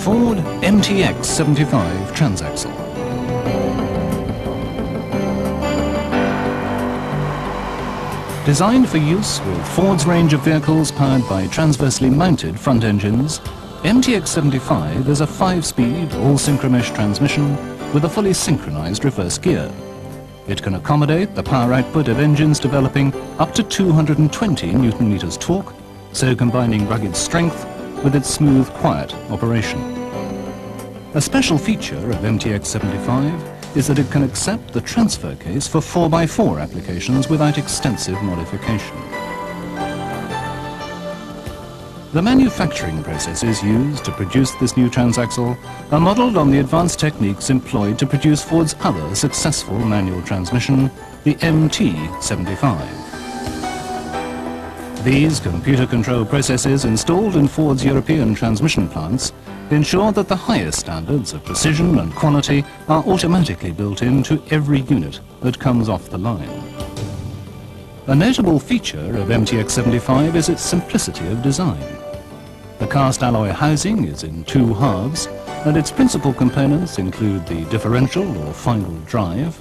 Ford MTX 75 transaxle. Designed for use with Ford's range of vehicles powered by transversely mounted front engines, MTX 75 is a 5-speed all-synchromesh transmission with a fully synchronized reverse gear. It can accommodate the power output of engines developing up to 220 Newton-meters torque, so combining rugged strength with its smooth, quiet operation. A special feature of MTX 75 is that it can accept the transfer case for 4x4 applications without extensive modification. The manufacturing processes used to produce this new transaxle are modelled on the advanced techniques employed to produce Ford's other successful manual transmission, the MT75. These computer control processes installed in Ford's European transmission plants ensure that the highest standards of precision and quality are automatically built into every unit that comes off the line. A notable feature of MTX 75 is its simplicity of design. The cast alloy housing is in 2 halves, and its principal components include the differential or final drive,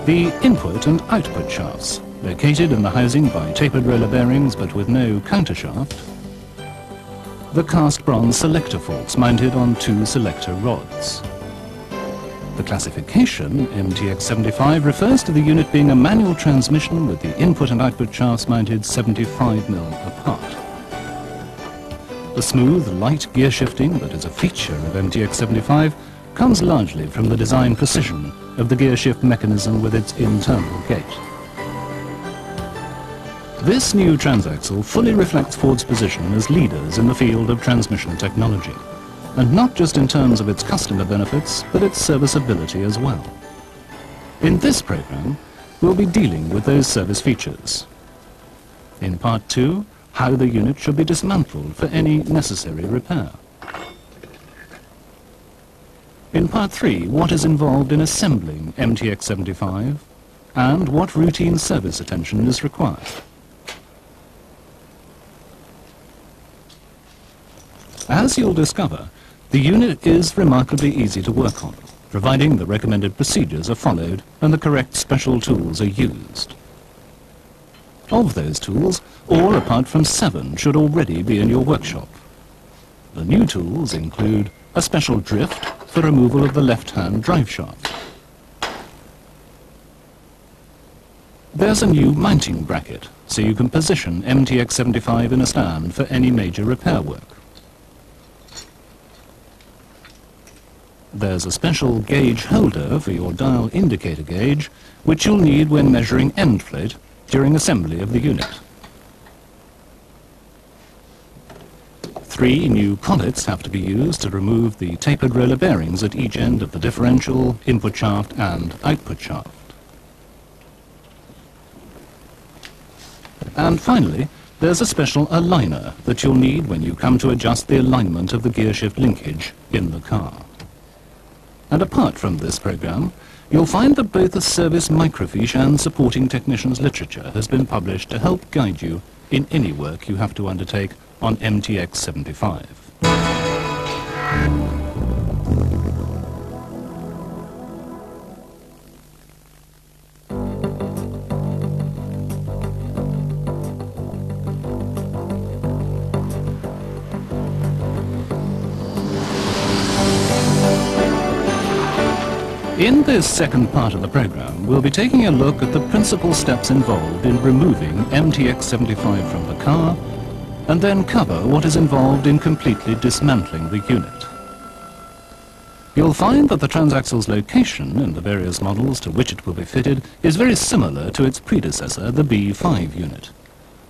the input and output shafts, located in the housing by tapered roller bearings but with no countershaft, the cast bronze selector forks mounted on 2 selector rods. The classification, MTX 75, refers to the unit being a manual transmission with the input and output shafts mounted 75 mm apart. The smooth, light gear shifting that is a feature of MTX 75 comes largely from the design precision of the gear shift mechanism with its internal gate. This new transaxle fully reflects Ford's position as leaders in the field of transmission technology, and not just in terms of its customer benefits, but its serviceability as well. In this program, we'll be dealing with those service features. In Part 2, how the unit should be dismantled for any necessary repair. In Part 3, what is involved in assembling MTX 75, and what routine service attention is required. As you'll discover, the unit is remarkably easy to work on, providing the recommended procedures are followed and the correct special tools are used. Of those tools, all apart from 7 should already be in your workshop. The new tools include a special drift for removal of the left-hand drive shaft. There's a new mounting bracket, so you can position MTX 75 in a stand for any major repair work. There's a special gauge holder for your dial indicator gauge, which you'll need when measuring end float during assembly of the unit. 3 new collets have to be used to remove the tapered roller bearings at each end of the differential, input shaft and output shaft. And finally, there's a special aligner that you'll need when you come to adjust the alignment of the gear shift linkage in the car. And apart from this program, you'll find that both a service microfiche and supporting technicians' literature has been published to help guide you in any work you have to undertake on MTX 75. In this second part of the program, we'll be taking a look at the principal steps involved in removing MTX 75 from the car, and then cover what is involved in completely dismantling the unit. You'll find that the transaxle's location in the various models to which it will be fitted is very similar to its predecessor, the B5 unit.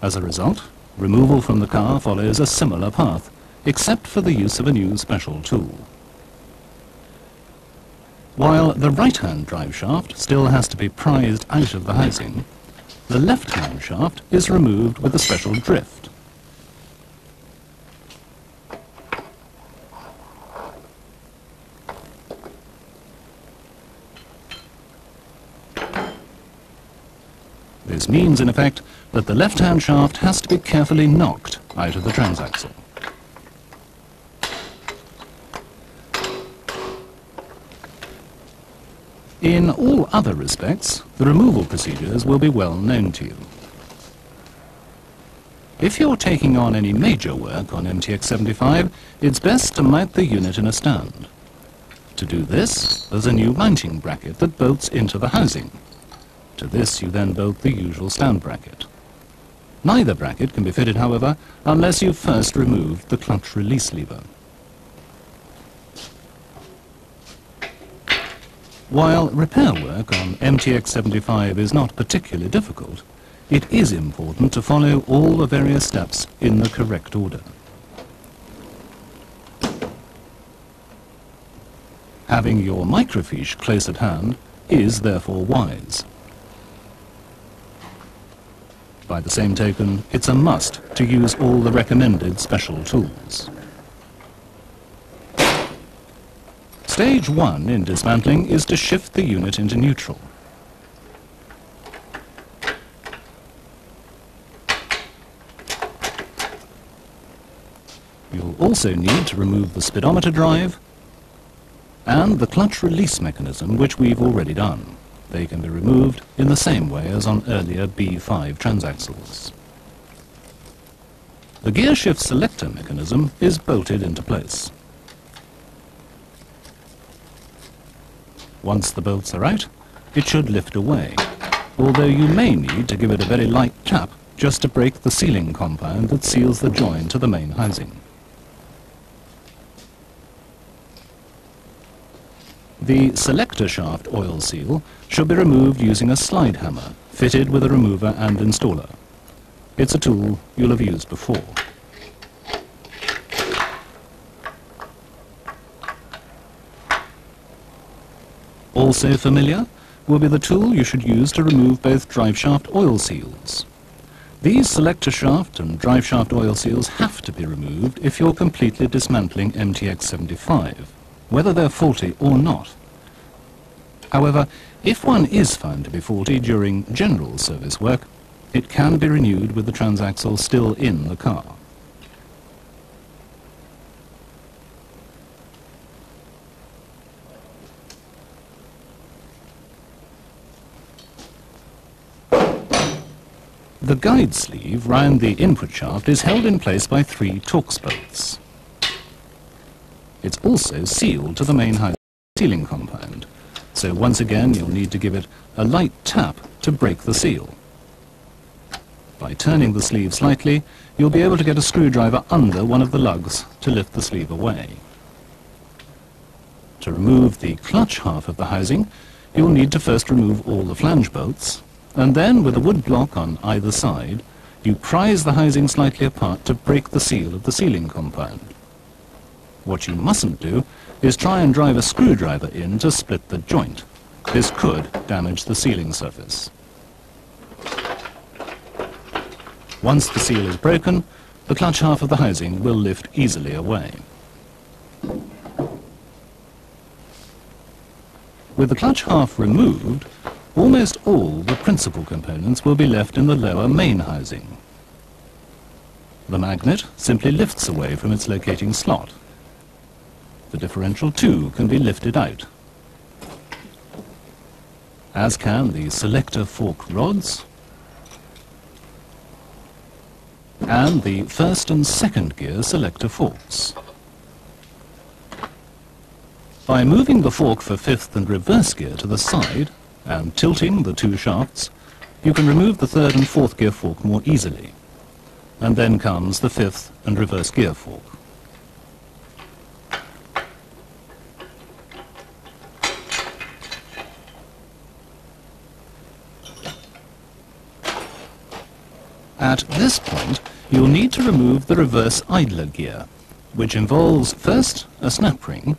As a result, removal from the car follows a similar path, except for the use of a new special tool. While the right-hand drive shaft still has to be prized out of the housing, the left-hand shaft is removed with a special drift. This means, in effect, that the left-hand shaft has to be carefully knocked out of the transaxle. In all other respects, the removal procedures will be well known to you. If you're taking on any major work on MTX75, it's best to mount the unit in a stand. To do this, there's a new mounting bracket that bolts into the housing. To this you then bolt the usual stand bracket. Neither bracket can be fitted, however, unless you've first removed the clutch release lever. While repair work on MTX75 is not particularly difficult, it is important to follow all the various steps in the correct order. Having your microfiche close at hand is therefore wise. By the same token, it's a must to use all the recommended special tools. Stage 1 in dismantling is to shift the unit into neutral. You'll also need to remove the speedometer drive and the clutch release mechanism, which we've already done. They can be removed in the same way as on earlier B5 transaxles. The gear shift selector mechanism is bolted into place. Once the bolts are out, it should lift away, although you may need to give it a very light tap just to break the sealing compound that seals the join to the main housing. The selector shaft oil seal should be removed using a slide hammer fitted with a remover and installer. It's a tool you'll have used before. Also familiar will be the tool you should use to remove both driveshaft oil seals. These selector shaft and driveshaft oil seals have to be removed if you're completely dismantling MTX75, whether they're faulty or not. However, if one is found to be faulty during general service work, it can be renewed with the transaxle still in the car. The guide sleeve round the input shaft is held in place by 3 Torx bolts. It's also sealed to the main housing sealing compound, so once again you'll need to give it a light tap to break the seal. By turning the sleeve slightly, you'll be able to get a screwdriver under one of the lugs to lift the sleeve away. To remove the clutch half of the housing, you'll need to first remove all the flange bolts, and then with a wood block on either side, you prise the housing slightly apart to break the seal of the sealing compound. What you mustn't do is try and drive a screwdriver in to split the joint. This could damage the sealing surface. Once the seal is broken, the clutch half of the housing will lift easily away. With the clutch half removed, almost all the principal components will be left in the lower main housing. The magnet simply lifts away from its locating slot. The differential too can be lifted out, as can the selector fork rods and the first and second gear selector forks. By moving the fork for fifth and reverse gear to the side and tilting the 2 shafts, you can remove the third and fourth gear fork more easily. And then comes the fifth and reverse gear fork. At this point, you'll need to remove the reverse idler gear, which involves first a snap ring,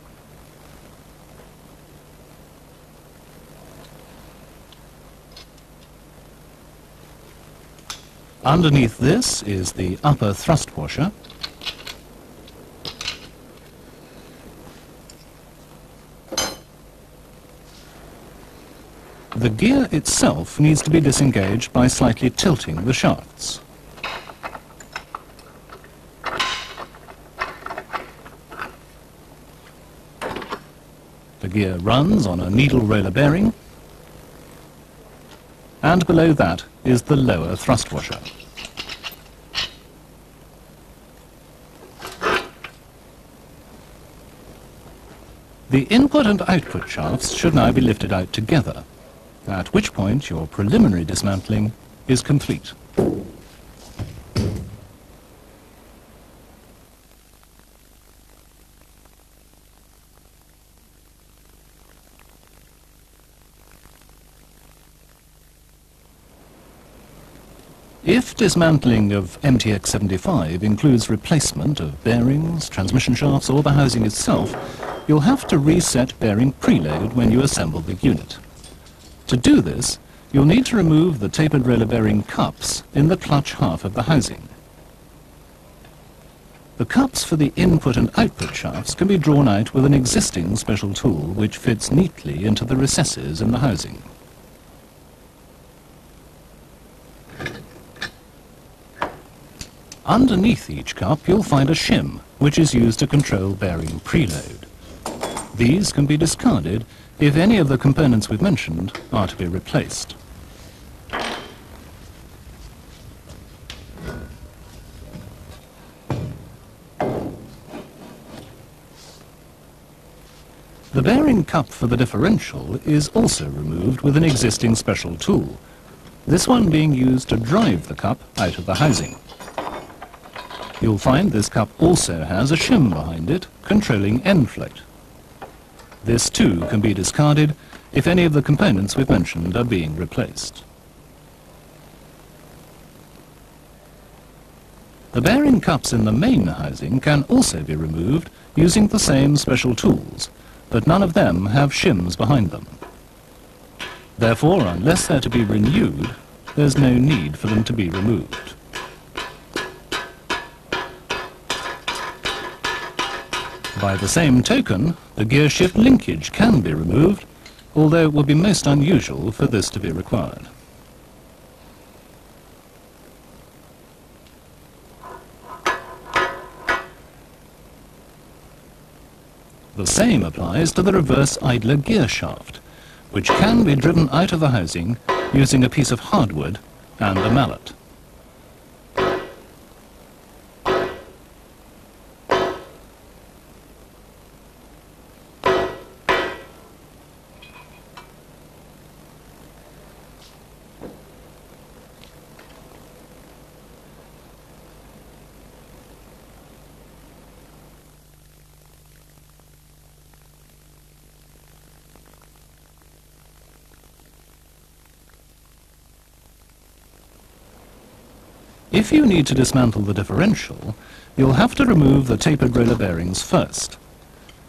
underneath this is the upper thrust washer, the gear itself needs to be disengaged by slightly tilting the shafts. The gear runs on a needle roller bearing, and below that is the lower thrust washer. The input and output shafts should now be lifted out together, at which point your preliminary dismantling is complete. If dismantling of MTX-75 includes replacement of bearings, transmission shafts or the housing itself, you'll have to reset bearing preload when you assemble the unit. To do this, you'll need to remove the tapered roller bearing cups in the clutch half of the housing. The cups for the input and output shafts can be drawn out with an existing special tool which fits neatly into the recesses in the housing. Underneath each cup you'll find a shim, which is used to control bearing preload. These can be discarded if any of the components we've mentioned are to be replaced. The bearing cup for the differential is also removed with an existing special tool, this one being used to drive the cup out of the housing. You'll find this cup also has a shim behind it, controlling end float. This too can be discarded if any of the components we've mentioned are being replaced. The bearing cups in the main housing can also be removed using the same special tools, but none of them have shims behind them. Therefore, unless they're to be renewed, there's no need for them to be removed. By the same token, the gear shift linkage can be removed, although it would be most unusual for this to be required. The same applies to the reverse idler gear shaft, which can be driven out of the housing using a piece of hardwood and a mallet. If you need to dismantle the differential, you'll have to remove the tapered roller bearings first.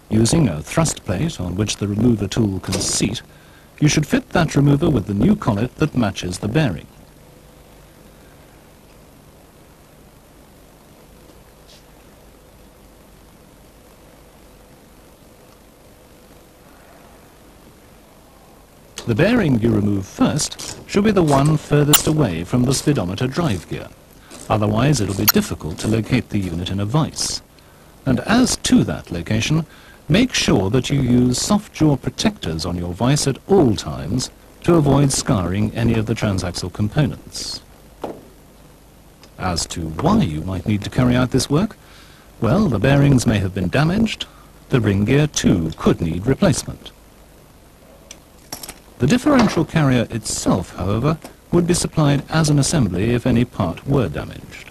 Using a thrust plate on which the remover tool can seat, you should fit that remover with the new collet that matches the bearing. The bearing you remove first should be the one furthest away from the speedometer drive gear. Otherwise, it'll be difficult to locate the unit in a vise. And as to that location, make sure that you use soft jaw protectors on your vise at all times to avoid scarring any of the transaxle components. As to why you might need to carry out this work, well, the bearings may have been damaged. The ring gear too could need replacement. The differential carrier itself, however, would be supplied as an assembly if any part were damaged.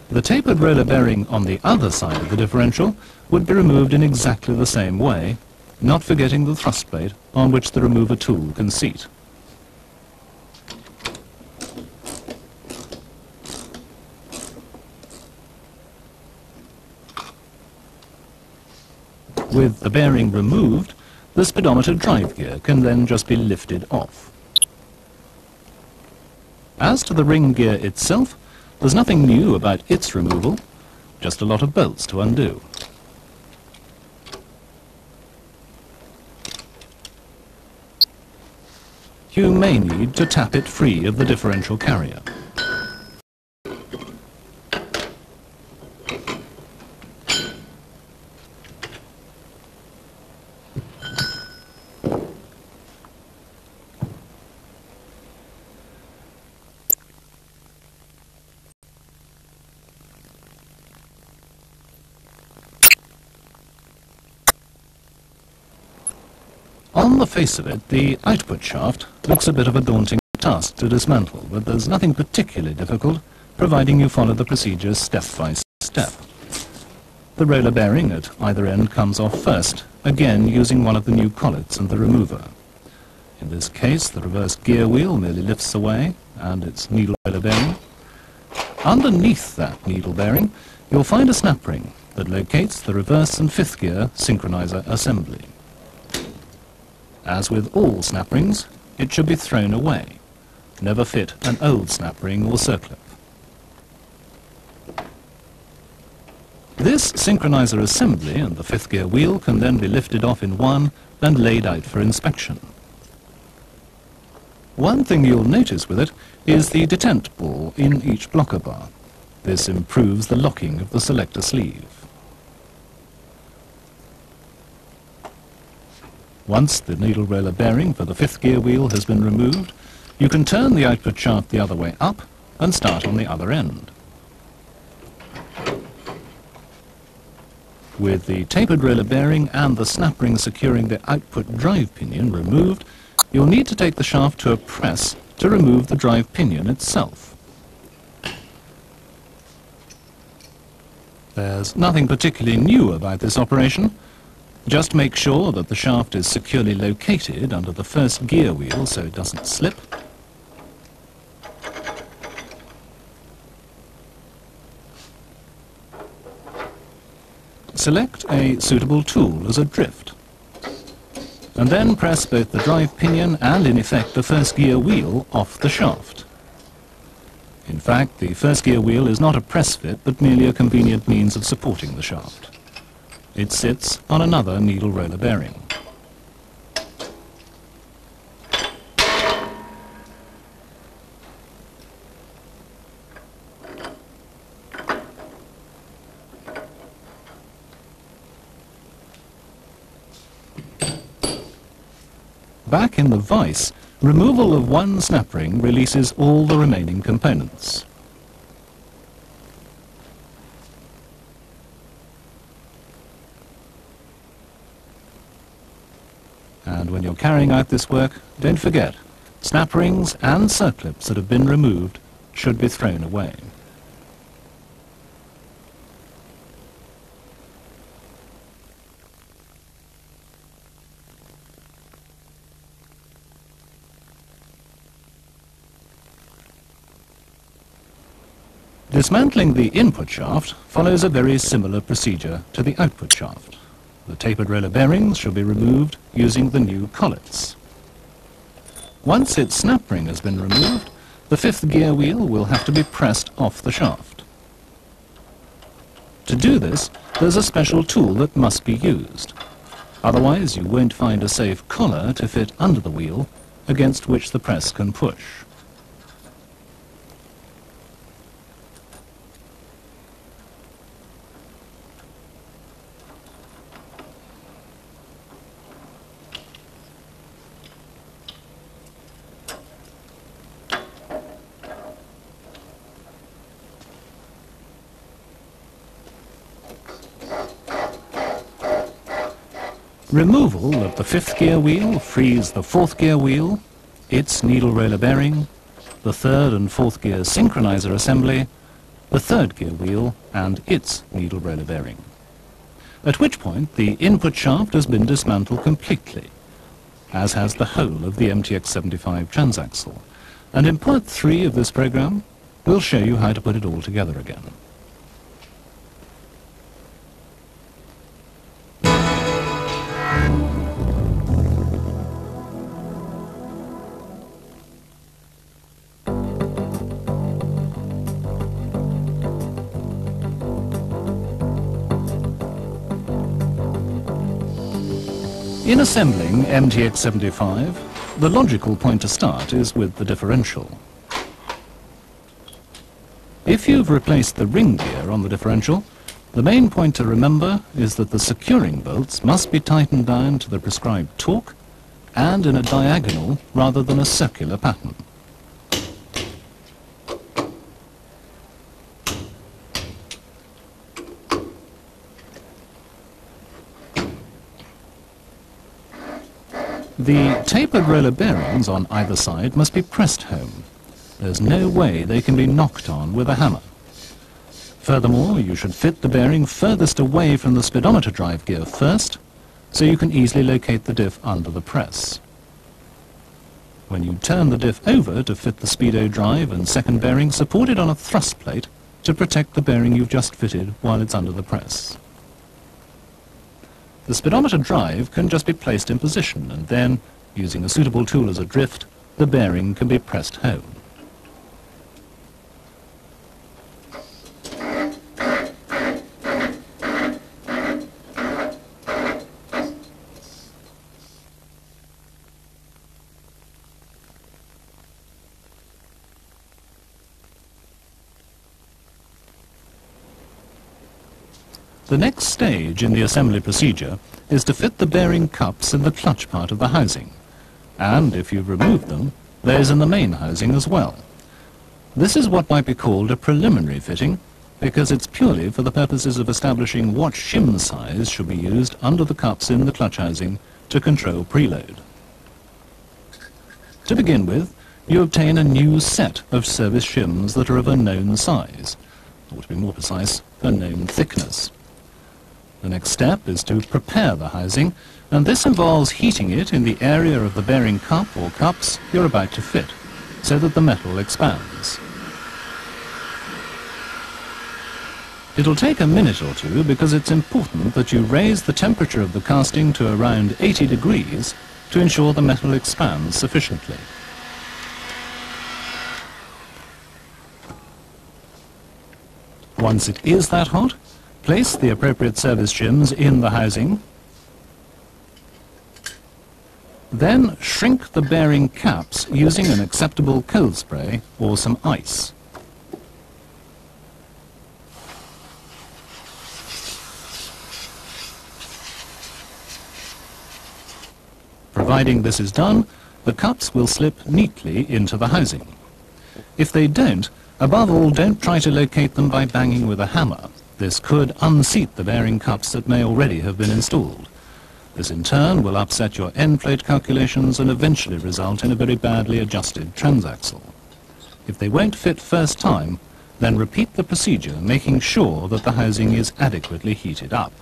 The tapered roller bearing on the other side of the differential would be removed in exactly the same way, not forgetting the thrust plate on which the remover tool can seat. With the bearing removed, the speedometer drive gear can then just be lifted off. As to the ring gear itself, there's nothing new about its removal, just a lot of bolts to undo. You may need to tap it free of the differential carrier. On the face of it, the output shaft looks a bit of a daunting task to dismantle, but there's nothing particularly difficult, providing you follow the procedure step by step. The roller bearing at either end comes off first, again using one of the new collets and the remover. In this case, the reverse gear wheel merely lifts away, and its needle roller bearing. Underneath that needle bearing, you'll find a snap ring that locates the reverse and fifth gear synchronizer assembly. As with all snap rings, it should be thrown away. Never fit an old snap ring or circlip. This synchronizer assembly and the fifth gear wheel can then be lifted off in one and laid out for inspection. One thing you'll notice with it is the detent ball in each blocker bar. This improves the locking of the selector sleeve. Once the needle roller bearing for the fifth gear wheel has been removed, you can turn the output shaft the other way up and start on the other end. With the tapered roller bearing and the snap ring securing the output drive pinion removed, you'll need to take the shaft to a press to remove the drive pinion itself. There's nothing particularly new about this operation. Just make sure that the shaft is securely located under the first gear wheel so it doesn't slip. Select a suitable tool as a drift, and then press both the drive pinion and, in effect, the first gear wheel off the shaft. In fact, the first gear wheel is not a press fit, but merely a convenient means of supporting the shaft. It sits on another needle roller bearing. Back in the vise, removal of one snap ring releases all the remaining components. And when you're carrying out this work, don't forget, snap rings and circlips that have been removed should be thrown away. Dismantling the input shaft follows a very similar procedure to the output shaft. The tapered roller bearings should be removed using the new collets. Once its snap ring has been removed, the fifth gear wheel will have to be pressed off the shaft. To do this, there's a special tool that must be used. Otherwise, you won't find a safe collar to fit under the wheel against which the press can push. Removal of the fifth gear wheel frees the fourth gear wheel, its needle roller bearing, the third and fourth gear synchronizer assembly, the third gear wheel and its needle roller bearing. At which point the input shaft has been dismantled completely, as has the whole of the MTX75 transaxle. And in part 3 of this program, we'll show you how to put it all together again. In assembling MTX75, the logical point to start is with the differential. If you've replaced the ring gear on the differential, the main point to remember is that the securing bolts must be tightened down to the prescribed torque and in a diagonal rather than a circular pattern. The tapered roller bearings on either side must be pressed home. There's no way they can be knocked on with a hammer. Furthermore, you should fit the bearing furthest away from the speedometer drive gear first, so you can easily locate the diff under the press. When you turn the diff over to fit the speedo drive and second bearing, support it on a thrust plate to protect the bearing you've just fitted while it's under the press. The speedometer drive can just be placed in position, and then, using a suitable tool as a drift, the bearing can be pressed home. The next stage in the assembly procedure is to fit the bearing cups in the clutch part of the housing, and if you've removed them, those in the main housing as well. This is what might be called a preliminary fitting, because it's purely for the purposes of establishing what shim size should be used under the cups in the clutch housing to control preload. To begin with, you obtain a new set of service shims that are of a known size, or to be more precise, a known thickness. The next step is to prepare the housing, and this involves heating it in the area of the bearing cup or cups you're about to fit, so that the metal expands. It'll take a minute or two because it's important that you raise the temperature of the casting to around 80 degrees to ensure the metal expands sufficiently. Once it is that hot, place the appropriate service shims in the housing. Then shrink the bearing caps using an acceptable cold spray or some ice. Providing this is done, the cups will slip neatly into the housing. If they don't, above all, don't try to locate them by banging with a hammer. This could unseat the bearing cups that may already have been installed. This in turn will upset your end plate calculations and eventually result in a very badly adjusted transaxle. If they won't fit first time, then repeat the procedure, making sure that the housing is adequately heated up.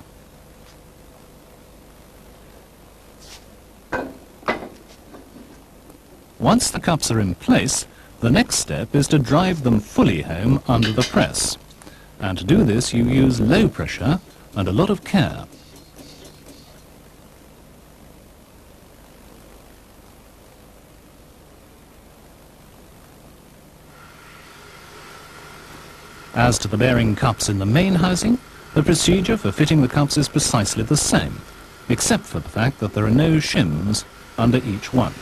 Once the cups are in place, the next step is to drive them fully home under the press. And to do this, you use low pressure and a lot of care. As to the bearing cups in the main housing, the procedure for fitting the cups is precisely the same, except for the fact that there are no shims under each one.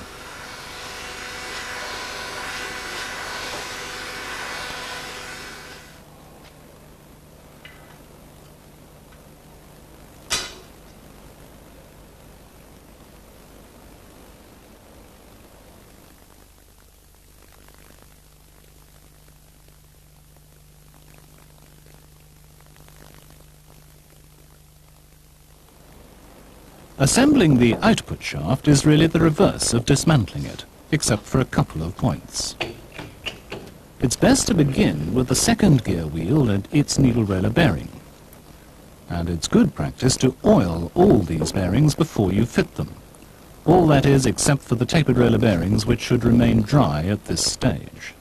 Assembling the output shaft is really the reverse of dismantling it, except for a couple of points. It's best to begin with the second gear wheel and its needle roller bearing. And it's good practice to oil all these bearings before you fit them. All that is except for the tapered roller bearings, which should remain dry at this stage.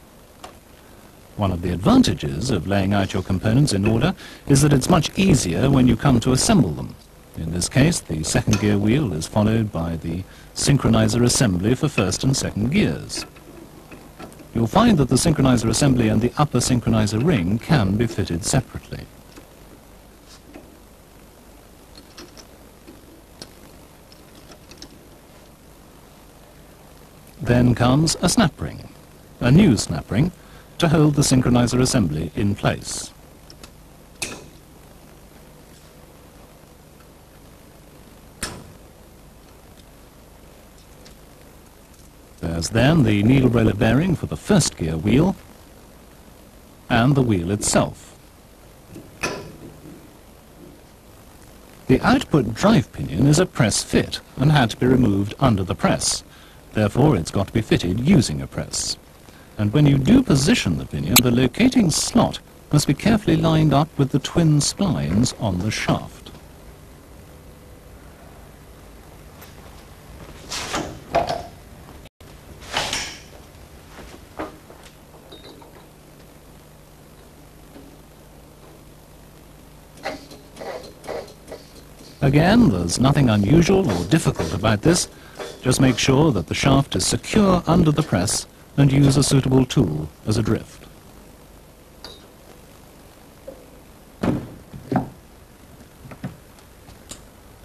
One of the advantages of laying out your components in order is that it's much easier when you come to assemble them. In this case, the second gear wheel is followed by the synchronizer assembly for first and second gears. You'll find that the synchronizer assembly and the upper synchronizer ring can be fitted separately. Then comes a snap ring, a new snap ring, to hold the synchronizer assembly in place. There's then the needle roller bearing for the first gear wheel and the wheel itself. The output drive pinion is a press fit and had to be removed under the press. Therefore, it's got to be fitted using a press. And when you do position the pinion, the locating slot must be carefully lined up with the twin splines on the shaft. Again, there's nothing unusual or difficult about this. Just make sure that the shaft is secure under the press and use a suitable tool as a drift.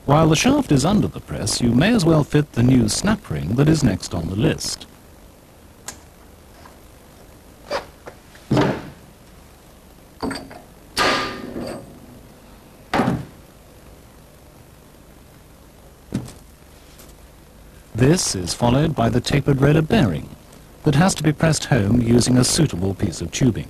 While the shaft is under the press, you may as well fit the new snap ring that is next on the list. This is followed by the tapered roller bearing that has to be pressed home using a suitable piece of tubing.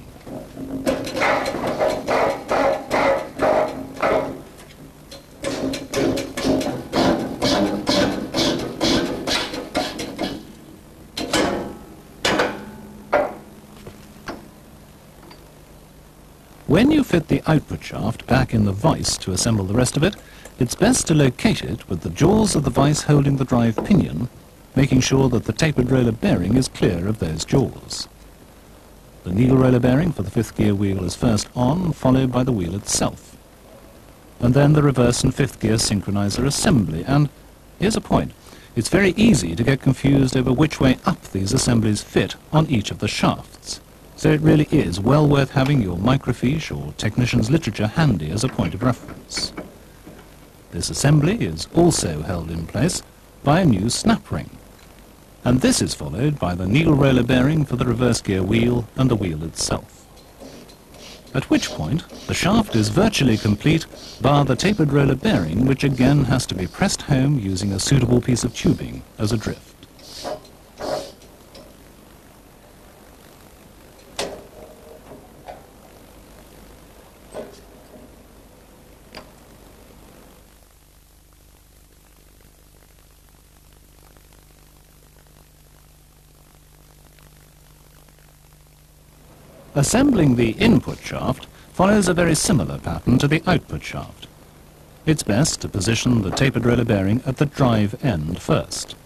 When you fit the output shaft back in the vise to assemble the rest of it, it's best to locate it with the jaws of the vise holding the drive pinion, making sure that the tapered roller bearing is clear of those jaws. The needle roller bearing for the fifth gear wheel is first on, followed by the wheel itself. And then the reverse and fifth gear synchronizer assembly. And here's a point. It's very easy to get confused over which way up these assemblies fit on each of the shafts. So it really is well worth having your microfiche or technician's literature handy as a point of reference. This assembly is also held in place by a new snap ring, and this is followed by the needle roller bearing for the reverse gear wheel and the wheel itself. At which point the shaft is virtually complete bar the tapered roller bearing, which again has to be pressed home using a suitable piece of tubing as a drift. Assembling the input shaft follows a very similar pattern to the output shaft. It's best to position the tapered roller bearing at the drive end first.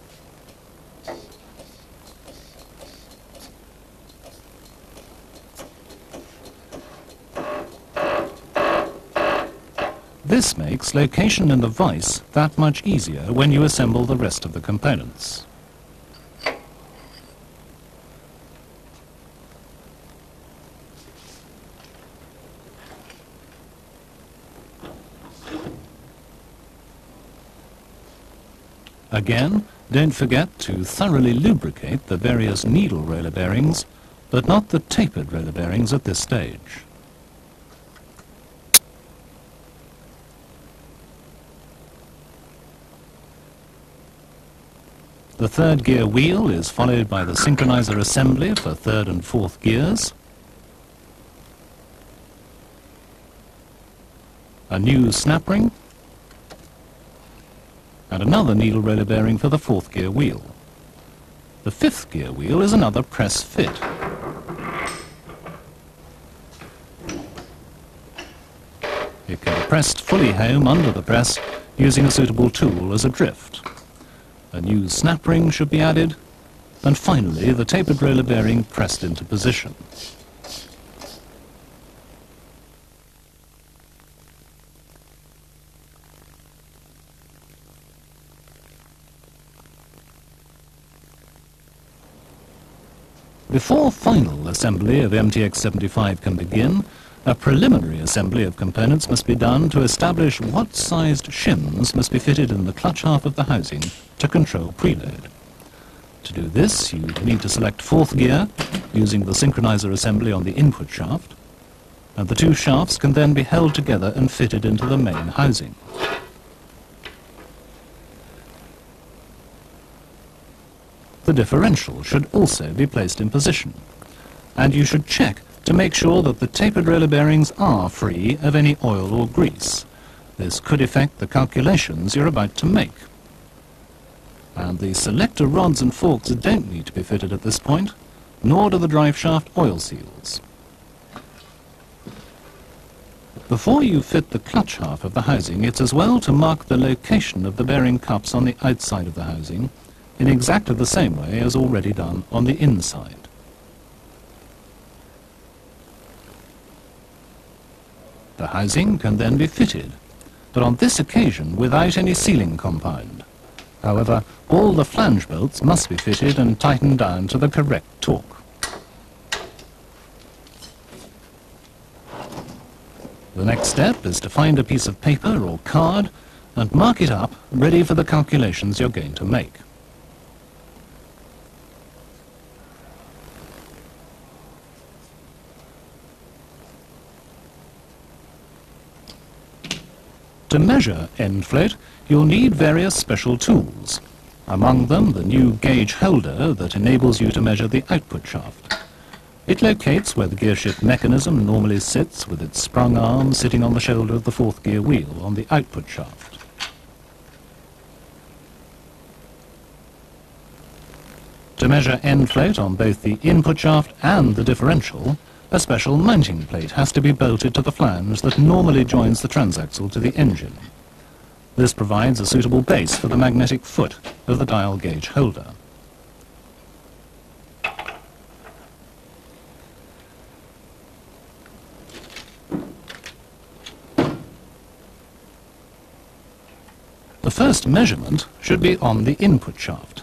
This makes location in the vise that much easier when you assemble the rest of the components. Again, don't forget to thoroughly lubricate the various needle roller bearings, but not the tapered roller bearings at this stage. The third gear wheel is followed by the synchronizer assembly for third and fourth gears, a new snap ring, and another needle roller bearing for the fourth gear wheel. The fifth gear wheel is another press fit. It can be pressed fully home under the press using a suitable tool as a drift. A new snap ring should be added, and finally the tapered roller bearing pressed into position. Before final assembly of MTX75 can begin, a preliminary assembly of components must be done to establish what sized shims must be fitted in the clutch half of the housing to control preload. To do this, you need to select fourth gear using the synchronizer assembly on the input shaft, and the two shafts can then be held together and fitted into the main housing. The differential should also be placed in position, and you should check to make sure that the tapered roller bearings are free of any oil or grease. This could affect the calculations you're about to make. And the selector rods and forks don't need to be fitted at this point, nor do the drive shaft oil seals. Before you fit the clutch half of the housing, it's as well to mark the location of the bearing cups on the outside of the housing in exactly the same way as already done on the inside. The housing can then be fitted, but on this occasion without any sealing compound. However, all the flange bolts must be fitted and tightened down to the correct torque. The next step is to find a piece of paper or card and mark it up, ready for the calculations you're going to make. To measure end float, you'll need various special tools. Among them, the new gauge holder that enables you to measure the output shaft. It locates where the gearshift mechanism normally sits, with its sprung arm sitting on the shoulder of the fourth gear wheel on the output shaft. To measure end float on both the input shaft and the differential, a special mounting plate has to be bolted to the flange that normally joins the transaxle to the engine. This provides a suitable base for the magnetic foot of the dial gauge holder. The first measurement should be on the input shaft,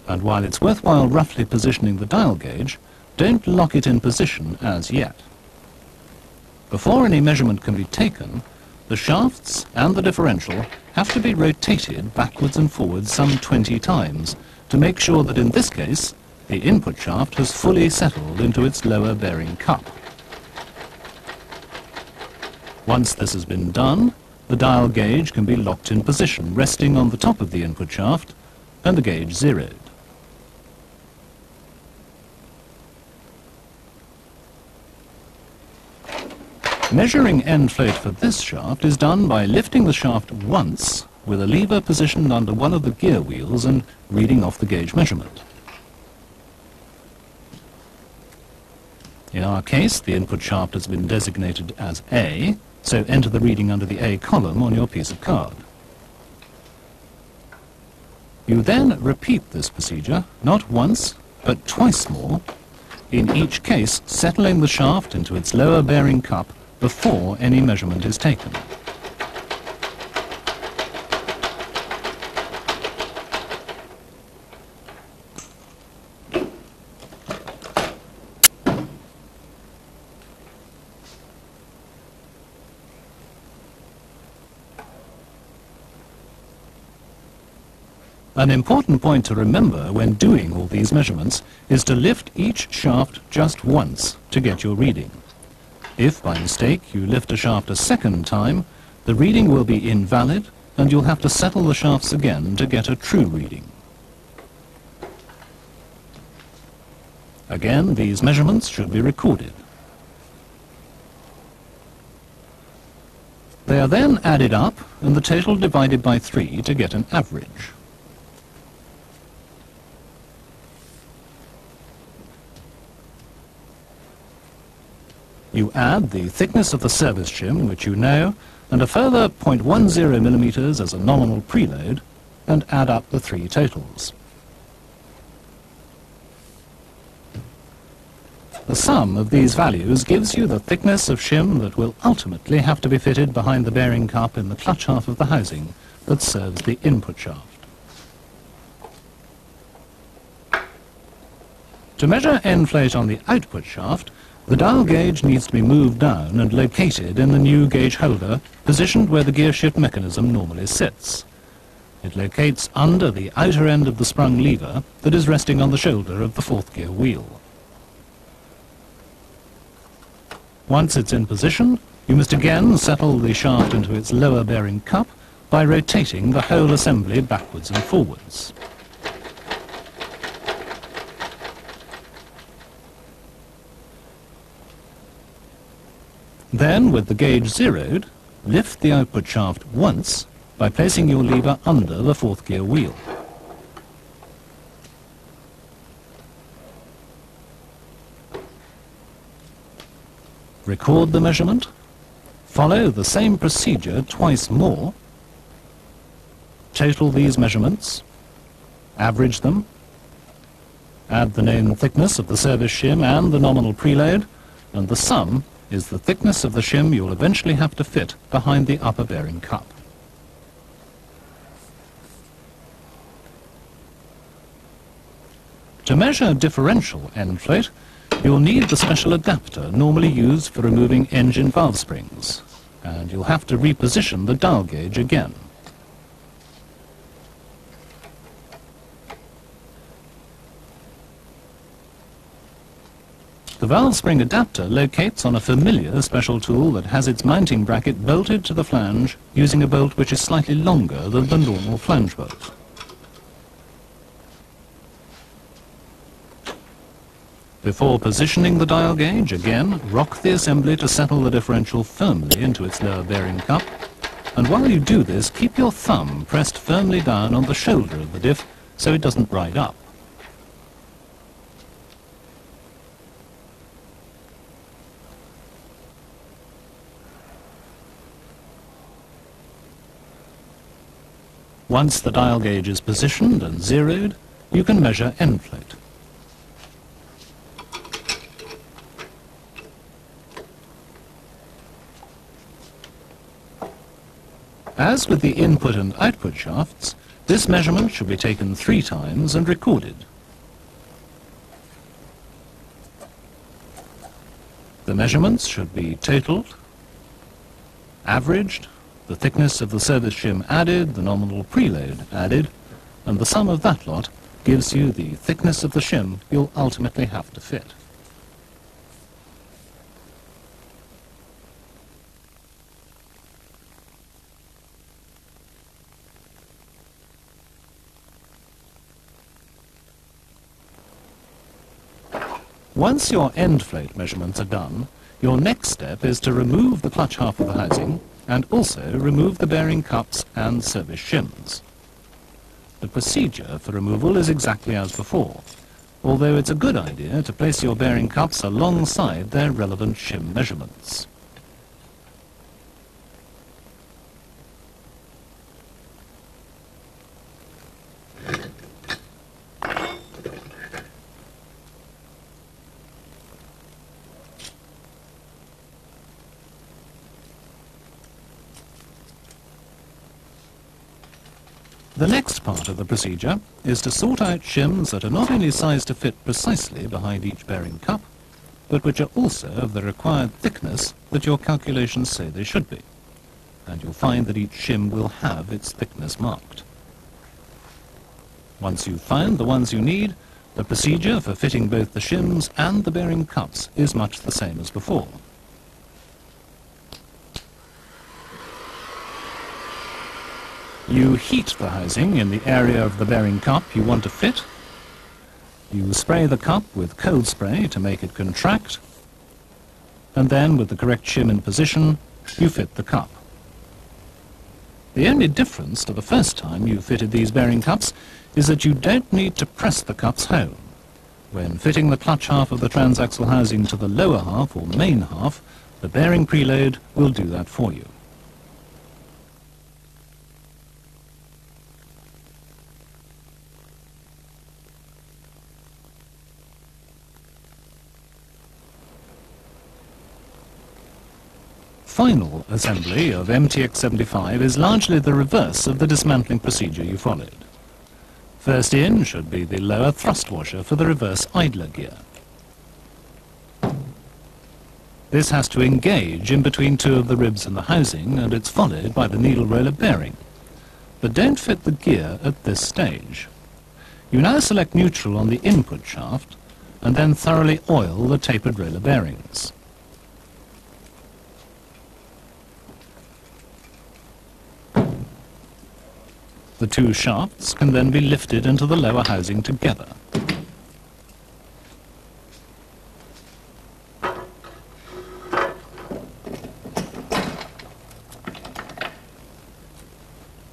and while it's worthwhile roughly positioning the dial gauge, don't lock it in position as yet. Before any measurement can be taken, the shafts and the differential have to be rotated backwards and forwards some 20 times to make sure that in this case the input shaft has fully settled into its lower bearing cup. Once this has been done, the dial gauge can be locked in position, resting on the top of the input shaft, and the gauge zeroed. Measuring end float for this shaft is done by lifting the shaft once with a lever positioned under one of the gear wheels and reading off the gauge measurement. In our case, the input shaft has been designated as A, so enter the reading under the A column on your piece of card. You then repeat this procedure, not once, but twice more, in each case settling the shaft into its lower bearing cup before any measurement is taken. An important point to remember when doing all these measurements is to lift each shaft just once to get your reading. If by mistake you lift a shaft a second time, the reading will be invalid and you'll have to settle the shafts again to get a true reading. Again, these measurements should be recorded. They are then added up and the total divided by 3 to get an average. You add the thickness of the service shim, which you know, and a further 0.10 millimeters as a nominal preload, and add up the 3 totals. The sum of these values gives you the thickness of shim that will ultimately have to be fitted behind the bearing cup in the clutch half of the housing that serves the input shaft. To measure end float on the output shaft, the dial gauge needs to be moved down and located in the new gauge holder, positioned where the gearshift mechanism normally sits. It locates under the outer end of the sprung lever that is resting on the shoulder of the fourth gear wheel. Once it's in position, you must again settle the shaft into its lower bearing cup by rotating the whole assembly backwards and forwards. Then, with the gauge zeroed, Lift the output shaft once by placing your lever under the fourth gear wheel. Record the measurement. Follow the same procedure twice more. Total these measurements. Average them. Add the known thickness of the service shim and the nominal preload, and the sum is the thickness of the shim you'll eventually have to fit behind the upper bearing cup. To measure differential end float, you'll need the special adapter normally used for removing engine valve springs, and you'll have to reposition the dial gauge again. The valve spring adapter locates on a familiar special tool that has its mounting bracket bolted to the flange using a bolt which is slightly longer than the normal flange bolt. Before positioning the dial gauge, again, rock the assembly to settle the differential firmly into its lower bearing cup, and while you do this, keep your thumb pressed firmly down on the shoulder of the diff so it doesn't ride up. Once the dial gauge is positioned and zeroed, you can measure end float. As with the input and output shafts, this measurement should be taken 3 times and recorded. The measurements should be totaled, averaged, the thickness of the service shim added, the nominal preload added, and the sum of that lot gives you the thickness of the shim you'll ultimately have to fit. Once your end float measurements are done, your next step is to remove the clutch half of the housing and also remove the bearing cups and service shims. The procedure for removal is exactly as before, although it's a good idea to place your bearing cups alongside their relevant shim measurements. The next part of the procedure is to sort out shims that are not only sized to fit precisely behind each bearing cup, but which are also of the required thickness that your calculations say they should be. And you'll find that each shim will have its thickness marked. Once you've found the ones you need, the procedure for fitting both the shims and the bearing cups is much the same as before. You heat the housing in the area of the bearing cup you want to fit. You spray the cup with cold spray to make it contract, and then with the correct shim in position, you fit the cup. The only difference to the first time you fitted these bearing cups is that you don't need to press the cups home. When fitting the clutch half of the transaxle housing to the lower half or main half, the bearing preload will do that for you. Final assembly of MTX75 is largely the reverse of the dismantling procedure you followed. First in should be the lower thrust washer for the reverse idler gear. This has to engage in between 2 of the ribs in the housing, and it's followed by the needle roller bearing. But don't fit the gear at this stage. You now select neutral on the input shaft and then thoroughly oil the tapered roller bearings. The 2 shafts can then be lifted into the lower housing together.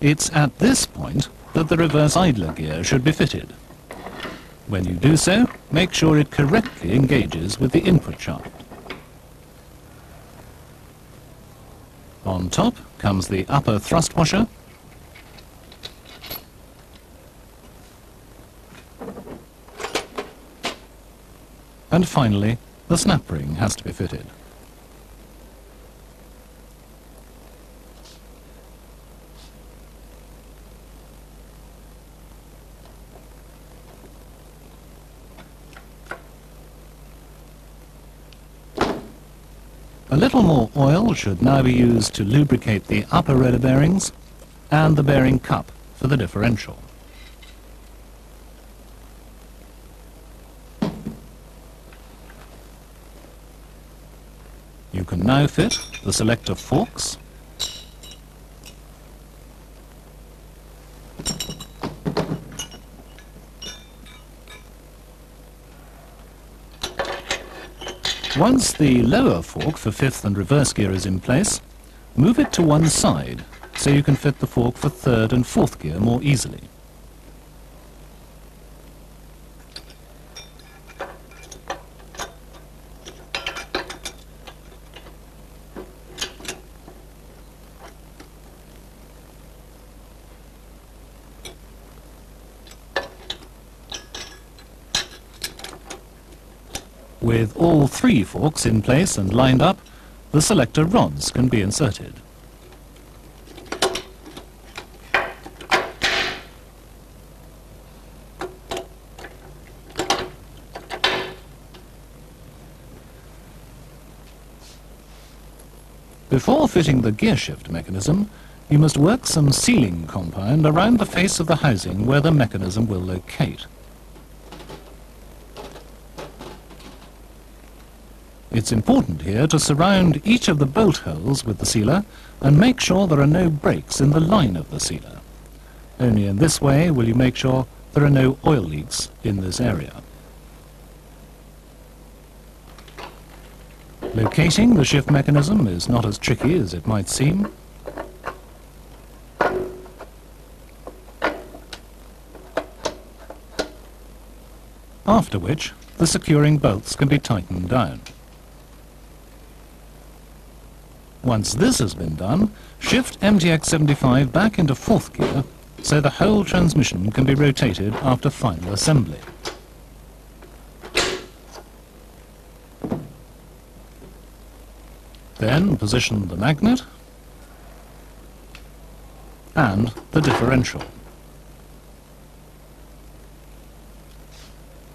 It's at this point that the reverse idler gear should be fitted. When you do so, make sure it correctly engages with the input shaft. On top comes the upper thrust washer, and finally the snap ring has to be fitted. A little more oil should now be used to lubricate the upper roller bearings and the bearing cup for the differential. You can now fit the selector forks, once the lower fork for fifth and reverse gear is in place, move it to one side so you can fit the fork for third and fourth gear more easily. With all three forks in place and lined up, the selector rods can be inserted. Before fitting the gear shift mechanism, you must work some sealing compound around the face of the housing where the mechanism will locate. It's important here to surround each of the bolt holes with the sealer and make sure there are no breaks in the line of the sealer. Only in this way will you make sure there are no oil leaks in this area. Locating the shift mechanism is not as tricky as it might seem. After which, the securing bolts can be tightened down. Once this has been done, shift MTX75 back into fourth gear so the whole transmission can be rotated after final assembly. Then position the magnet and the differential.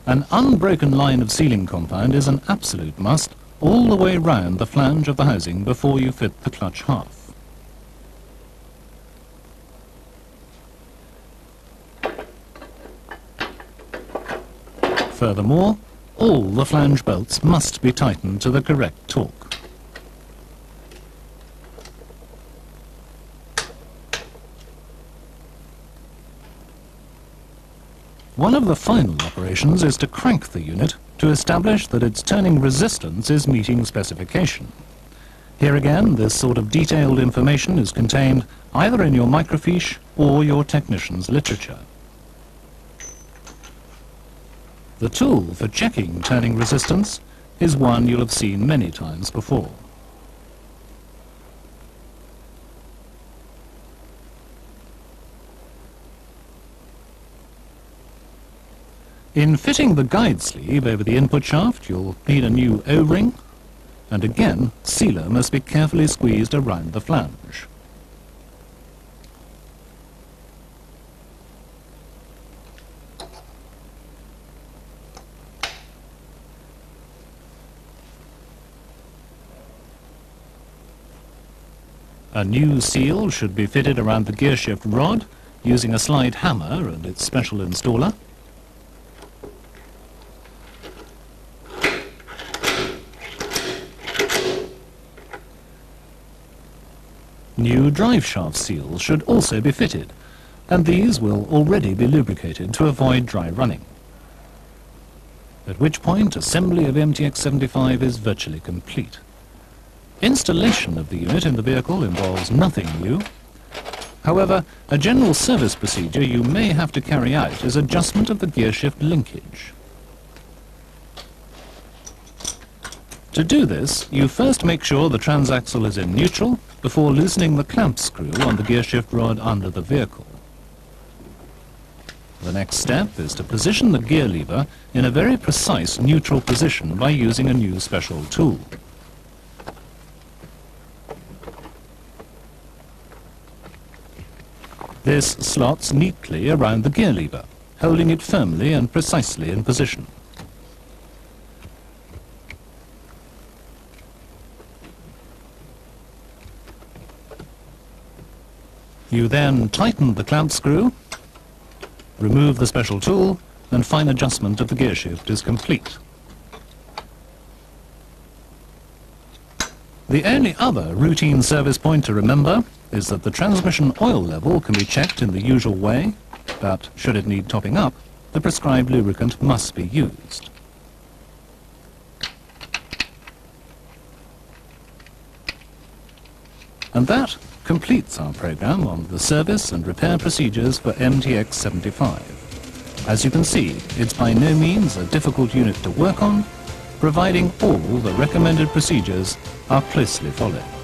An unbroken line of sealing compound is an absolute must all the way round the flange of the housing before you fit the clutch half. Furthermore, all the flange bolts must be tightened to the correct torque. One of the final operations is to crank the unit to establish that its turning resistance is meeting specification. Here again, this sort of detailed information is contained either in your microfiche or your technician's literature. The tool for checking turning resistance is one you'll have seen many times before. In fitting the guide sleeve over the input shaft, you'll need a new O-ring, and again, sealer must be carefully squeezed around the flange. A new seal should be fitted around the gearshift rod using a slide hammer and its special installer. New drive shaft seals should also be fitted, and these will already be lubricated to avoid dry running. At which point assembly of MTX75 is virtually complete. Installation of the unit in the vehicle involves nothing new, However, a general service procedure you may have to carry out is adjustment of the gearshift linkage. To do this, you first make sure the transaxle is in neutral before loosening the clamp screw on the gearshift rod under the vehicle. The next step is to position the gear lever in a very precise neutral position by using a new special tool. This slots neatly around the gear lever, holding it firmly and precisely in position. You then tighten the clamp screw, remove the special tool, and fine adjustment of the gearshift is complete. The only other routine service point to remember is that the transmission oil level can be checked in the usual way, but should it need topping up, the prescribed lubricant must be used. And that completes our program on the service and repair procedures for MTX-75. As you can see, it's by no means a difficult unit to work on, providing all the recommended procedures are closely followed.